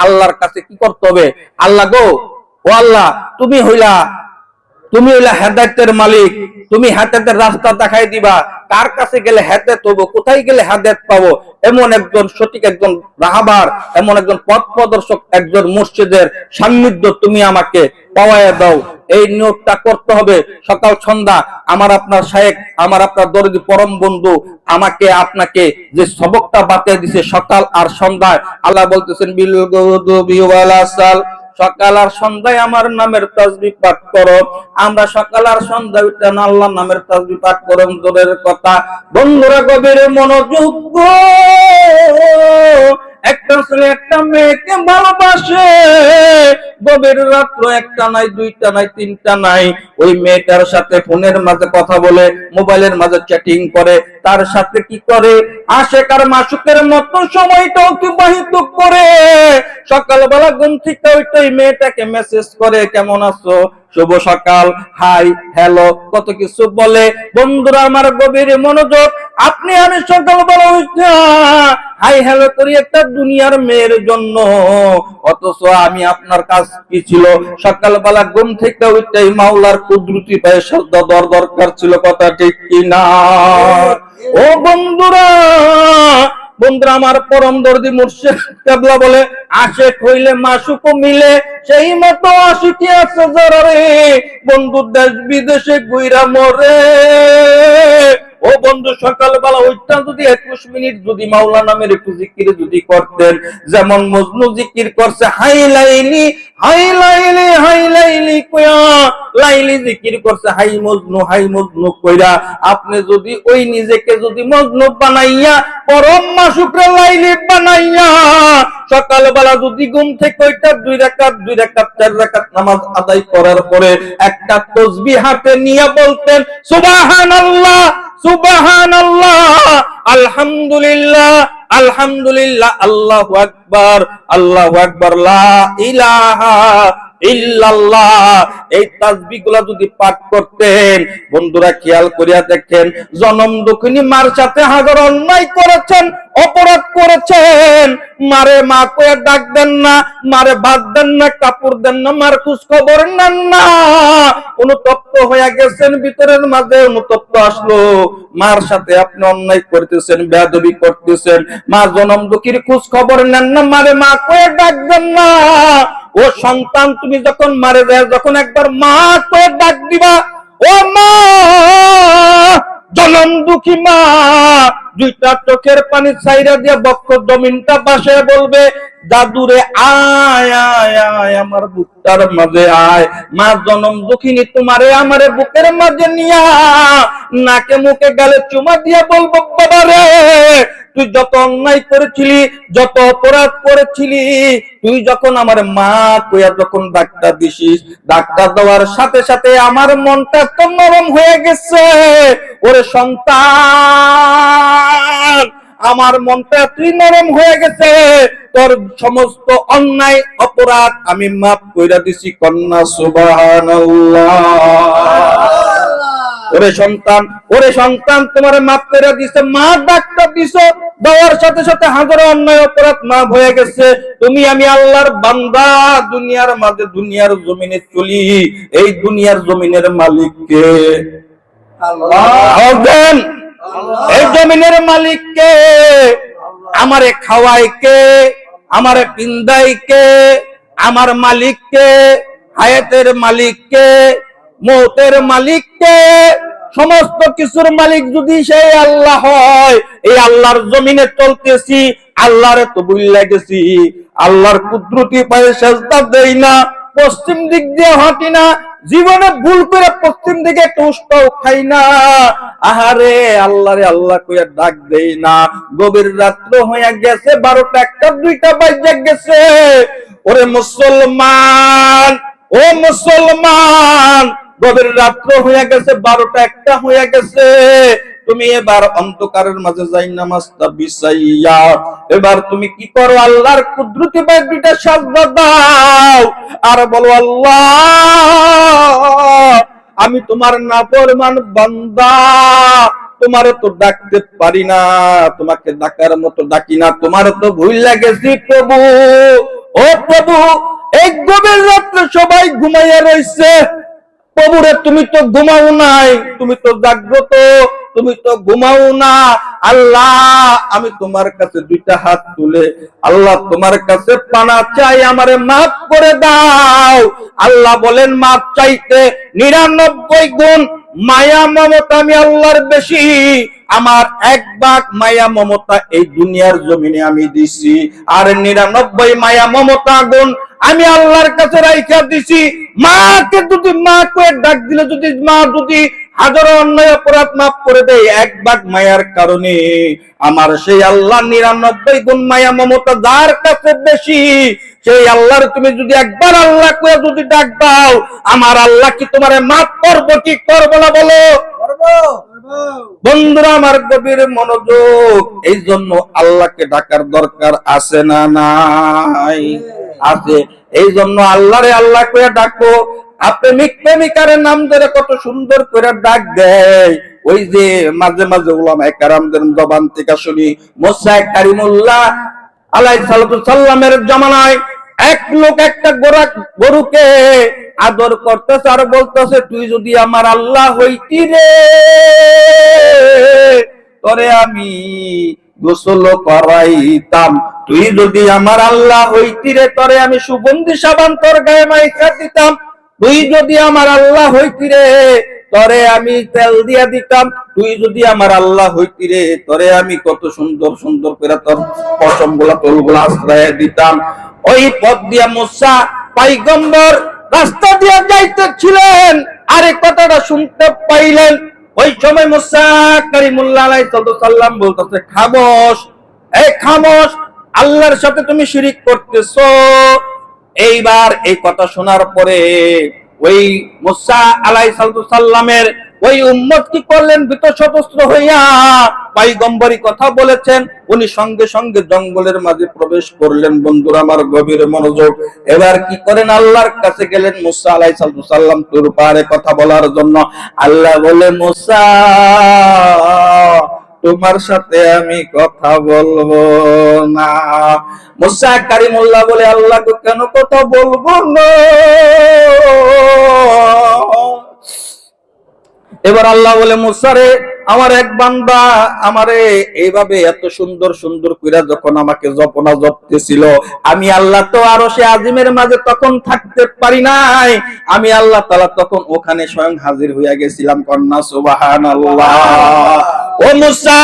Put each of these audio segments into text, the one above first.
আল্লাহর কাছে কি করতে হবে? আল্লাহ গো, ও আল্লাহ, তুমি হইলা হেদায়েতের মালিক, তুমি হেদায়েতের রাস্তা দেখাই দিবা। কার কাছে গেলে হেদায়েত হবো, কোথায় গেলে হেদায়েত পাবো, এমন একজন সঠিক, একজন রাহাবার, এমন একজন পথ প্রদর্শক, একজন মুর্শিদের সান্নিধ্য তুমি আমাকে পাওয়াইয়া দাও। এই নিয়তটা করতে হবে সকাল সন্ধ্যা। আমার আপনার শায়েখ, আমার আপনার দরদি পরম বন্ধু আমাকে আপনাকে যে সবকটা বাতিয়ে দিছে সকাল আর সন্ধ্যায়, আল্লাহ বলতেছেন বিল গুদুবি ওয়াল আসাল, সকাল আর সন্ধ্যায় আমার নামের তাসবিহ পাঠ করো। আমরা সকাল আর সন্ধ্যায় আল্লাহর নামের তাসবিহ পাঠ করব। দূরের কথা বন্ধুরা, গভীর মনোযোগ, একটা ছেলে একটা মেয়েকে ভালোবাসে, গভীর রাত্র একটা নাই, দুইটা নাই, তিনটা নাই, ওই মেয়েটার সাথে ফোনের মাঝে কথা বলে, মোবাইলের মাঝে চ্যাটিং করে, তার সাথে কি করে, আশেক আর মাসুকের মতো সময়টা অতিবাহিত করে। সকালবেলা ঘুম থেকে ওই মেয়েটাকে মেসেজ করে, কেমন আছো, শুভ সকাল, হাই, হ্যালো, কত কিছু বলে। বন্ধুরা আমার গভীর মনোযোগ, আপনি আমি সকালবেলা উঠে হাই হ্যালো করি একটা দুনিয়ার মেয়ের জন্য, অথচ আমি আপনার কাজ কি ছিল? সকালবেলা ঘুম থেকে ওইটাই মাওলার কুদরতি পায়ে সাজদা দেওয়ার দরকার ছিল। কথা ঠিক কিনা? ও বন্ধুরা, আমার পরম দর্দি মুর্শিদ কেবলা বলে, আশেক হইলে মাসুকও মিলে, সেই মতো আশিকি আছে যারা রে বন্ধু দেশ বিদেশে ঘুইরা মরে। ও বন্ধু, সকালবেলা ওইটা যদি 21 মিনিট যদি মাওলা নামের একটু জিকির যদি করতেন, যেমন মজনু জিকির করছে হাই লাইলি হাই লাইলি হাই লাইলি কইয়া, লাইলি জিকির করছে হাই মজনু কইরা, আপনি যদি ওই নিজেকে যদি মজনু বানাইয়া পরম মাসুকরে লাইলি বানাইয়া সকালবেলা যদি ঘুম থেকে ওইটা 2 রাকাত 4 রাকাত নামাজ আদায় করার পরে একটা তাসবিহ হাতে নিয়ে বলতেন সুবহানাল্লাহ সুবহানাল্লাহ, আলহামদুলিল্লাহ আলহামদুলিল্লাহ, আল্লাহু আকবার আল্লাহু আকবার, লা ইলাহা ইল্লাল্লাহ, এই তাসবিহগুলো যদি পাঠ করতেন, বন্ধুরা খেয়াল করিয়া দেখেন, জনম দুঃখিনী মার সাথে হাজার অন্যায় করেছেন, অপরাধ করেছেন, মারে মা কয়ে ডাক দেন না, মারে ভাত দেন না, কাপড় দেন না, মার খোঁজ খবর নেন না, অনুতপ্ত হয়ে গেছেন, ভিতরের মাঝে অনুতপ্ত আসলো, মার সাথে আপনি অন্যায় করতেছেন, বেয়াদবি করতেছেন, মা জনম দুঃখীর খোঁজ খবর নেন না, মারে মা কয়ে ডাক দেন না। ও সন্তান, তুমি যখন মারে যায়, যখন একবার মা কয়ে ডাক দিবা, ও মা, জনম দুঃখী মা, 2টা চোখের পানি ছাইরা দিয়ে বক্ষ জমিনটা পাশে বলবে, দাদুরে আয় আয় আয় আমার বুকটার মাঝে আয়। মা জনম দুঃখিনী তোমারে আমারে বুকের মাঝে নিয়া নাকে মুখে গালে চুমা দিয়ে বলবো, বাবা রে, তুই যত অন্যায় করেছিলি, যত অপরাধ করেছিলি, তুই যখন আমার মা কইয়া যখন ডাক্তার দিছিস, ডাক্তার দেওয়ার সাথে সাথে আমার মনটা তো নরম হয়ে গেছে। ওরে সন্তান, আমার মনটা তুই নরম হয়ে গেছে, তোর সমস্ত অন্যায় অপরাধ আমি মাফ কইরা দিছি। কন্যা সুবহানাল্লাহ। ওরে সন্তান তোমারে মাফ করে দিছে, মা ডাক্তার দিছো, দেওয়ার সাথে সাথে হাজারো অন্যায় অপরাধ মাফ হয়ে গেছে। তুমি আমি আল্লাহর বান্দা, দুনিয়ার মাঝে দুনিয়ার জমিনে চলি, এই দুনিয়ার জমিনের মালিক কে? আল্লাহ। এই জমিনের মালিক কে? আমারে খাওয়াই কে? আমারে পিন্দাই কে? আমার মালিক কে? হায়াতের মালিক কে? মৌতের মালিক কে? সমস্ত কিছুর মালিক যদি সেই আল্লাহ হয়, এই আল্লাহর জমিনে চলতেছি, আল্লাহরে তো ভুইলা গেছি, আল্লাহর কুদরতি পায়ে সেজদা দেই না, পশ্চিম দিক দিয়ে হাঁটি না, জীবনে ভুল করে পশ্চিম দিকে একটা উষ্টাও খাই না, আহারে আল্লাহরে আল্লাহ কইয়া ডাক দেই না। গভীর রাত্র হইয়া গেছে, 12টা 1টা 2টা বাজে গেছে। ওরে মুসলমান, ও মুসলমান, গভীর রাত্র হয়ে গেছে, 12টা 1টা হয়ে গেছে। তুমি এবার অন্ধকারের মাঝে যাই নামাজটা বিছাইয়া এবার তুমি কি করো? আল্লাহর কুদরতি পায়ে 2টা সাজদা দাও আর বলো, আল্লাহ, আমি তোমার নাফরমান বান্দা, তোমারে তো ডাকতে পারি না, তোমাকে ডাকার মতো ডাকি না, তোমার তো ভুল লাগেছি প্রভু। ও প্রভু, এই গভীর রাত্রে সবাই ঘুমাইয়া রয়েছে, প্রভুরে তুমি তো ঘুমাও নাই, তুমি তো জাগ্রত, তুমি তো ঘুমাও না। আল্লাহ, আমি তোমার কাছে দুইটা হাত তুলে আল্লাহ তোমার কাছে পানা চাই, আমারে মাফ করে দাও। আল্লাহ বলেন, মাফ চাইতে 99 গুণ মায়া মমতা আমি আল্লাহর বেশি। আমার 1 ভাগ মায়া মমতা এই দুনিয়ার জমিনে আমি দিছি, আর 99 মায়া মমতা গুণ আমি আল্লাহর কাছে রাইখা দিছি। মাকে যদি মা করে ডাক দিলে, যদি মা যদি হাজারো অন্যায় অপরাধ মাফ করে দেয় 1 ভাগ মায়ার কারণে, আমার সেই আল্লাহ 99 গুণ মায়া মমতা যার কাছে বেশি, সেই আল্লাহর তুমি যদি একবার আল্লাহ করে যদি ডাক দাও, আমার আল্লাহ কি তোমারে মাফ করবো কি করবো না বলো? বন্ধুরা আমার গভীর মনোযোগ, এই জন্য আল্লাহকে ডাকার দরকার আছে না নাই? আছে। এই জন্য আল্লাহরে আল্লাহ করে ডাকো। প্রেমিক প্রেমিকারের নাম ধরে কত সুন্দর করে ডাক দেয়। ওই যে মাঝে মাঝে উলামায়ে কেরামদের জবান থেকে শুনি, মুসা কারিমুল্লাহ আলাইহিস সালামের জামানায় এক লোক একটা গরুকে আদর করতেছে আর বলতেছে, তুই যদি আমার আল্লাহ হইতি রে, তরে আমি গোসল করাইতাম। তুই যদি আমার আল্লাহ হইতি রে, তরে আমি সুগন্ধি সাবান তোর গায়ে মাইখা দিতাম। তুই যদি আমার আল্লাহ হইতি রে, তরে আমি তেল দিয়া দিতাম। তুই যদি আমার আল্লাহ হইতি রে, তরে আমি কত সুন্দর সুন্দর করে তোর পশম গুলা তোল গুলা আশ্রয় দিতাম। ওই পথ দিয়া মুসা পয়গম্বর রাস্তা দিয়া যাইতেছিলেন, আরে কথাটা শুনতে পাইলেন। ওই সময় মুসা কারিমুল্লাহ আলাইহিস সালাম বলতেছে, খামোশ, এই খামোশ, আল্লাহর সাথে তুমি শিরিক করতেছো। এইবার এই কথা শোনার পরে ওই মুসা আলাইহিস সালামের ওই উম্মত কি করলেন, ভীত সন্ত্রস্ত হইয়া পয়গম্বরী কথা বলেছেন, উনি সঙ্গে সঙ্গে জঙ্গলের মাঝে প্রবেশ করলেন। বন্ধুরা আমার গভীর মনোযোগ, এবার কি করেন, আল্লাহর কাছে গেলেন মুসা আলাইহিস সালাম তুর পারে কথা বলার জন্য। আল্লাহ বলে, মুসা, তোমার সাথে আমি কথা বলবো না। মুসা কারিমুল্লাহ বলে, আল্লাহ কেন কথা বলবো না? এবার আল্লাহ বলে, মুসা রে, আমার এক বান্দা আমারে এইভাবে এত সুন্দর সুন্দর কইরা যখন আমাকে জপনা জপতেছিল, আমি আল্লাহ তো আরশে আজিমের মাঝে তখন থাকতে পারি নাই, আমি আল্লাহ তাআলা তখন ওখানে স্বয়ং হাজির হইয়া গেছিলাম। কন্যা সুবহানাল্লাহ। ও মুসা,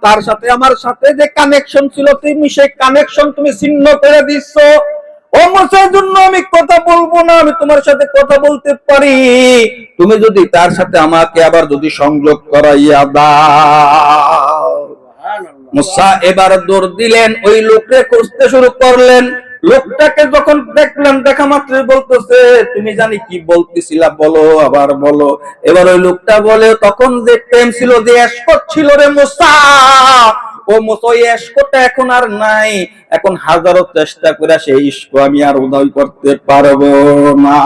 তার সাথে আমার সাথে যে কানেকশন ছিল, তুমি সেই কানেকশন তুমি ছিন্ন করে দিছো। ও মুসার জন্য আমি কথা বলবো না, আমি তোমার সাথে কথা বলতে পারি, তুমি যদি তার সাথে আমাকে আবার যদি সংযোগ করাইয়া দাও। মুসা এবার দৌড় দিলেন, ওই লোককে খুঁজতে শুরু করলেন। লোকটাকে যখন দেখলেন, দেখা মাত্রই বলতেছে, তুমি জানি কি বলতেছিলা, বলো, আবার বলো। এবার ওই লোকটা বলে, তখন যে প্রেম ছিল, যে এশক ছিল রে মুসা, ও মুসা, ওই এশকটা এখন আর নাই। এখন হাজারো চেষ্টা করে সেই ইশক আমি আর উদয় করতে পারবো না।